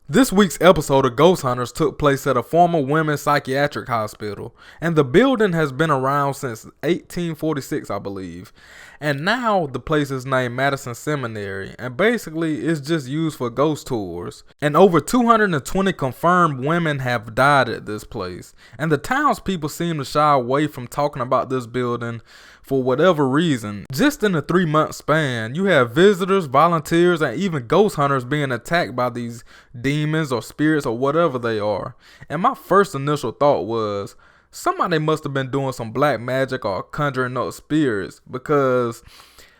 This week's episode of Ghost Hunters took place at a former women's psychiatric hospital, and the building has been around since 1846, I believe. And now the place is named Madison Seminary, and basically it's just used for ghost tours. And over 220 confirmed women have died at this place, and the townspeople seem to shy away from talking about this building for whatever reason. Just in a 3-month span, you have visitors, volunteers, and even ghost hunters being attacked by these demons or spirits or whatever they are. And my first initial thought was, somebody must have been doing some black magic or conjuring up spirits, because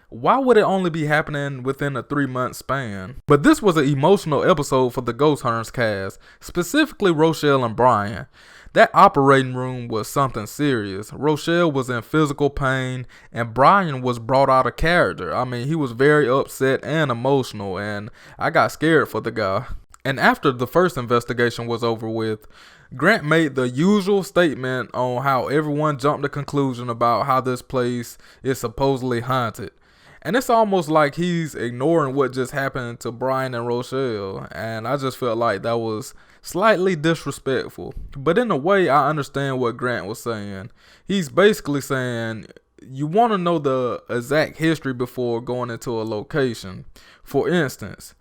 why would it only be happening within a 3-month span? But this was an emotional episode for the Ghost Hunters cast, specifically Rochelle and Brian. That operating room was something serious. Rochelle was in physical pain, and Brian was brought out of character. I mean, he was very upset and emotional, and I got scared for the guy. And after the first investigation was over with, Grant made the usual statement on how everyone jumped to conclusion about how this place is supposedly haunted. And it's almost like he's ignoring what just happened to Brian and Rochelle. And I just felt like that was slightly disrespectful. But in a way, I understand what Grant was saying. He's basically saying, you want to know the exact history before going into a location. For instance,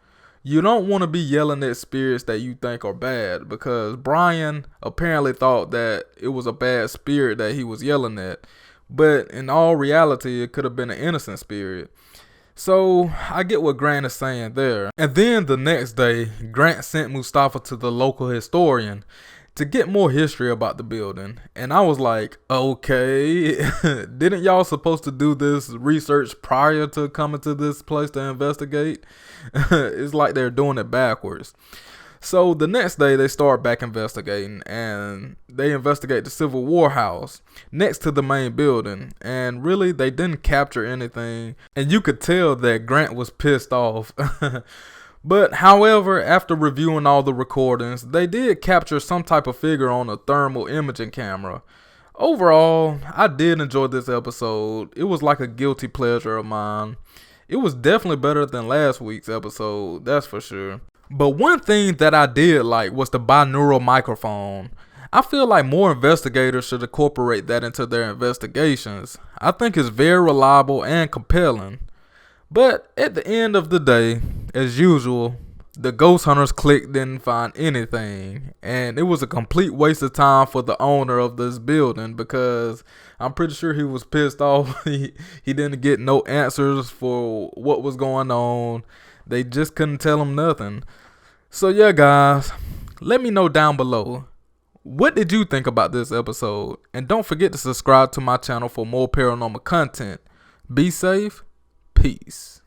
you don't want to be yelling at spirits that you think are bad, because Brian apparently thought that it was a bad spirit that he was yelling at. But in all reality, it could have been an innocent spirit. So I get what Grant is saying there. And then the next day, Grant sent Mustafa to the local historian to get more history about the building. And I was like, okay, didn't y'all supposed to do this research prior to coming to this place to investigate? It's like they're doing it backwards. So the next day they start back investigating, and they investigate the Civil War house next to the main building, and really they didn't capture anything, and you could tell that Grant was pissed off. But however, after reviewing all the recordings, they did capture some type of figure on a thermal imaging camera. Overall, I did enjoy this episode. It was like a guilty pleasure of mine. It was definitely better than last week's episode, that's for sure. But one thing that I did like was the binaural microphone. I feel like more investigators should incorporate that into their investigations. I think it's very reliable and compelling. But at the end of the day, as usual, the Ghost Hunters clique didn't find anything. And it was a complete waste of time for the owner of this building, because I'm pretty sure he was pissed off. He didn't get no answers for what was going on. They just couldn't tell him nothing. So yeah, guys, let me know down below, what did you think about this episode? And don't forget to subscribe to my channel for more paranormal content. Be safe. Peace.